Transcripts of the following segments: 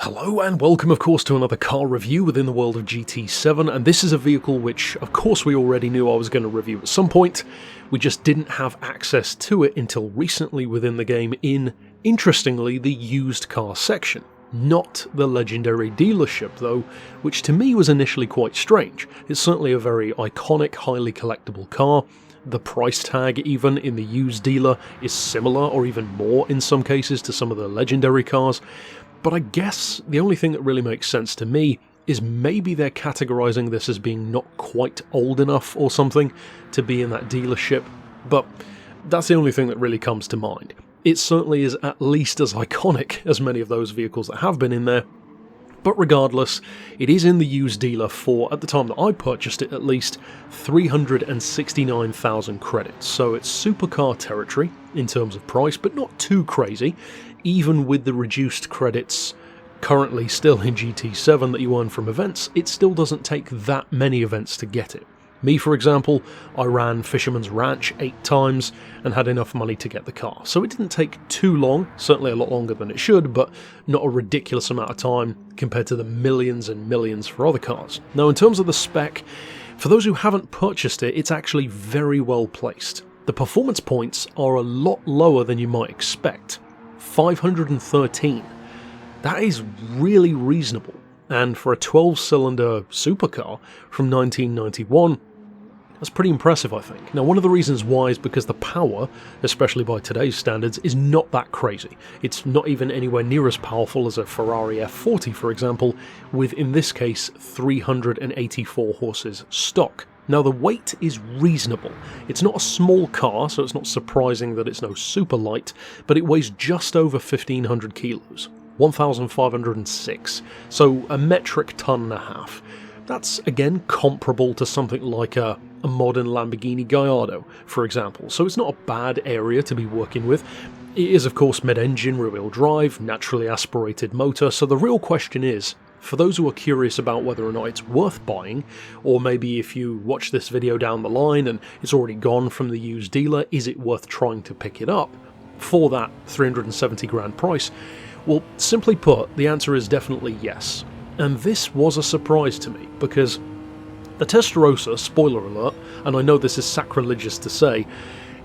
Hello and welcome of course to another car review within the world of GT7, and this is a vehicle which of course we already knew I was going to review at some point. We just didn't have access to it until recently within the game in, interestingly, the used car section. Not the legendary dealership though, which to me was initially quite strange. It's certainly a very iconic, highly collectible car. The price tag even in the used dealer is similar or even more in some cases to some of the legendary cars. But I guess the only thing that really makes sense to me is maybe they're categorizing this as being not quite old enough or something to be in that dealership, but that's the only thing that really comes to mind. It certainly is at least as iconic as many of those vehicles that have been in there, but regardless, it is in the used dealer for, at the time that I purchased it, at least 369,000 credits, so it's supercar territory in terms of price, but not too crazy. Even with the reduced credits currently still in GT7 that you earn from events, it still doesn't take that many events to get it. Me, for example, I ran Fisherman's Ranch 8 times and had enough money to get the car. So it didn't take too long, certainly a lot longer than it should, but not a ridiculous amount of time compared to the millions and millions for other cars. Now, in terms of the spec, for those who haven't purchased it, it's actually very well placed. The performance points are a lot lower than you might expect. 513. That is really reasonable, and for a 12-cylinder supercar from 1991, that's pretty impressive, I think. Now, one of the reasons why is because the power, especially by today's standards, is not that crazy. It's not even anywhere near as powerful as a Ferrari F40, for example, with, in this case, 384 horses stock. Now, the weight is reasonable. It's not a small car, so it's not surprising that it's no super light, but it weighs just over 1,500 kilos, 1,506, so a metric ton and a half. That's, again, comparable to something like a modern Lamborghini Gallardo, for example, so it's not a bad area to be working with. It is, of course, mid-engine, rear-wheel drive, naturally aspirated motor, so the real question is, for those who are curious about whether or not it's worth buying, or maybe if you watch this video down the line and it's already gone from the used dealer, is it worth trying to pick it up for that 370 grand price? Well, simply put, the answer is definitely yes. And this was a surprise to me, because the Testarossa, spoiler alert, and I know this is sacrilegious to say,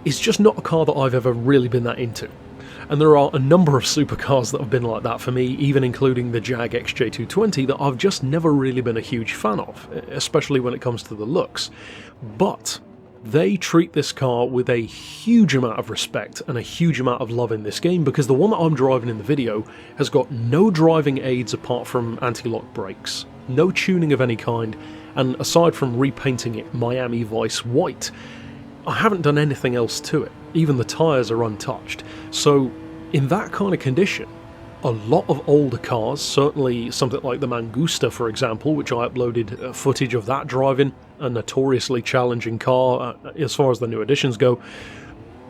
is just not a car that I've ever really been that into. And there are a number of supercars that have been like that for me, even including the Jag XJ220, that I've just never really been a huge fan of, especially when it comes to the looks. But they treat this car with a huge amount of respect and a huge amount of love in this game, because the one that I'm driving in the video has got no driving aids apart from anti-lock brakes, no tuning of any kind, and aside from repainting it Miami Vice white, I haven't done anything else to it. Even the tyres are untouched. So in that kind of condition, a lot of older cars, certainly something like the Mangusta, for example, which I uploaded footage of that driving, a notoriously challenging car as far as the new editions go,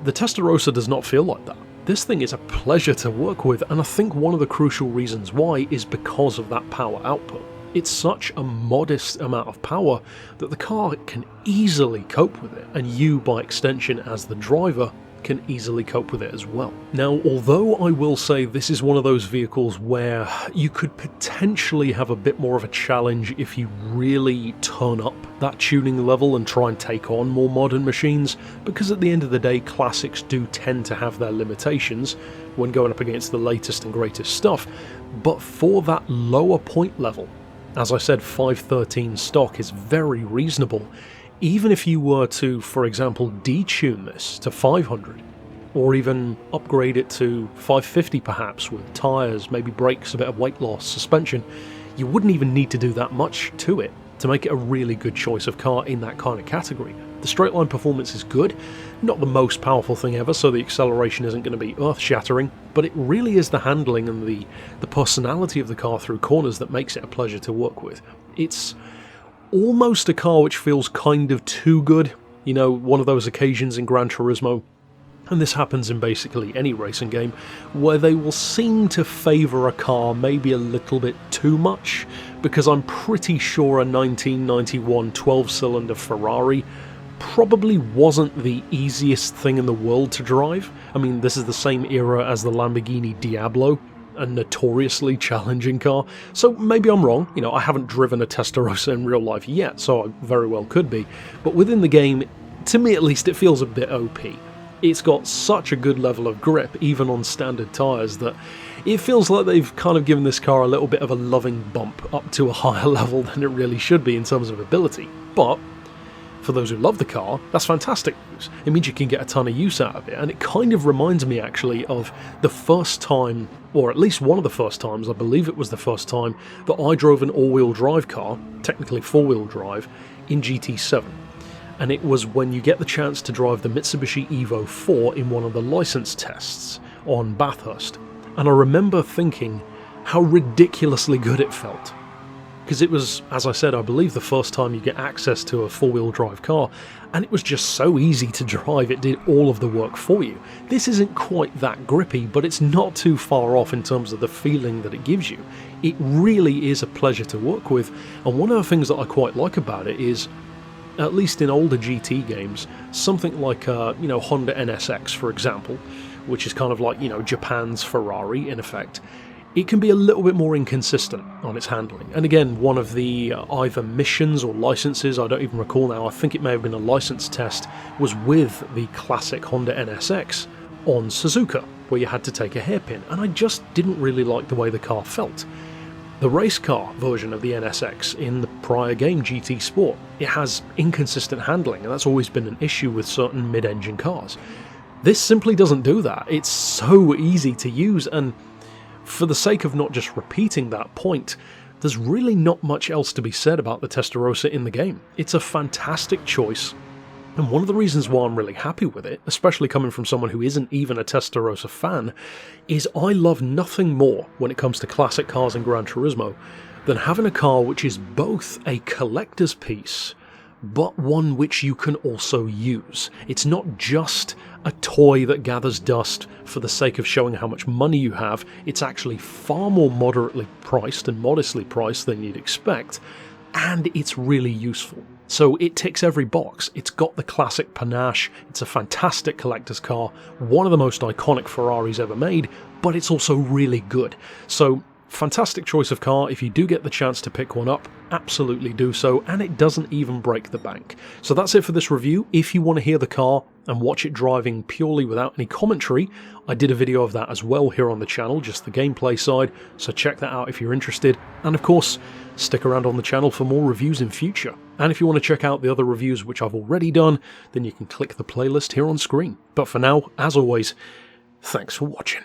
the Testarossa does not feel like that. This thing is a pleasure to work with, and I think one of the crucial reasons why is because of that power output. It's such a modest amount of power that the car can easily cope with it, and you, by extension, as the driver, can easily cope with it as well. Now, although I will say this is one of those vehicles where you could potentially have a bit more of a challenge if you really turn up that tuning level and try and take on more modern machines, because at the end of the day, classics do tend to have their limitations when going up against the latest and greatest stuff, but for that lower point level, as I said, 513 stock is very reasonable. Even if you were to, for example, detune this to 500, or even upgrade it to 550 perhaps, with tyres, maybe brakes, a bit of weight loss, suspension, you wouldn't even need to do that much to it to make it a really good choice of car in that kind of category. The straight line performance is good, not the most powerful thing ever, so the acceleration isn't going to be earth-shattering, but it really is the handling and the personality of the car through corners that makes it a pleasure to work with. It's almost a car which feels kind of too good, you know, one of those occasions in Gran Turismo, and this happens in basically any racing game, where they will seem to favour a car maybe a little bit too much, because I'm pretty sure a 1991 12-cylinder Ferrari probably wasn't the easiest thing in the world to drive. I mean, this is the same era as the Lamborghini Diablo, a notoriously challenging car, so maybe I'm wrong. You know, I haven't driven a Testarossa in real life yet, so I very well could be, but within the game, to me at least, it feels a bit OP. It's got such a good level of grip, even on standard tyres, that it feels like they've kind of given this car a little bit of a loving bump up to a higher level than it really should be in terms of ability. But for those who love the car, that's fantastic news. It means you can get a ton of use out of it, and it kind of reminds me actually of the first time, or at least one of the first times, I believe it was the first time, that I drove an all-wheel drive car, technically four-wheel drive, in GT7. And it was when you get the chance to drive the Mitsubishi Evo 4 in one of the license tests on Bathurst. And I remember thinking how ridiculously good it felt. Because it was, as I said, I believe the first time you get access to a four-wheel drive car, and it was just so easy to drive, it did all of the work for you. This isn't quite that grippy, but it's not too far off in terms of the feeling that it gives you. It really is a pleasure to work with, and one of the things that I quite like about it is, at least in older GT games, something like, Honda NSX, for example, which is kind of like, Japan's Ferrari, in effect. It can be a little bit more inconsistent on its handling. And again, one of the either missions or licenses, I don't even recall now, I think it may have been a license test, was with the classic Honda NSX on Suzuka, where you had to take a hairpin, and I just didn't really like the way the car felt. The race car version of the NSX in the prior game, GT Sport, it has inconsistent handling, and that's always been an issue with certain mid-engine cars. This simply doesn't do that. It's so easy to use, and for the sake of not just repeating that point, there's really not much else to be said about the Testarossa in the game. It's a fantastic choice, and one of the reasons why I'm really happy with it, especially coming from someone who isn't even a Testarossa fan, is I love nothing more when it comes to classic cars in Gran Turismo than having a car which is both a collector's piece, but one which you can also use. It's not just a toy that gathers dust for the sake of showing how much money you have. It's actually far more moderately priced and modestly priced than you'd expect, and it's really useful. So it ticks every box. It's got the classic panache, it's a fantastic collector's car, one of the most iconic Ferraris ever made, but it's also really good. So fantastic choice of car. If you do get the chance to pick one up, absolutely do so, and it doesn't even break the bank. So that's it for this review. If you want to hear the car and watch it driving purely without any commentary, I did a video of that as well here on the channel, just the gameplay side, so check that out if you're interested. And of course, stick around on the channel for more reviews in future. And if you want to check out the other reviews which I've already done, then you can click the playlist here on screen. But for now, as always, thanks for watching.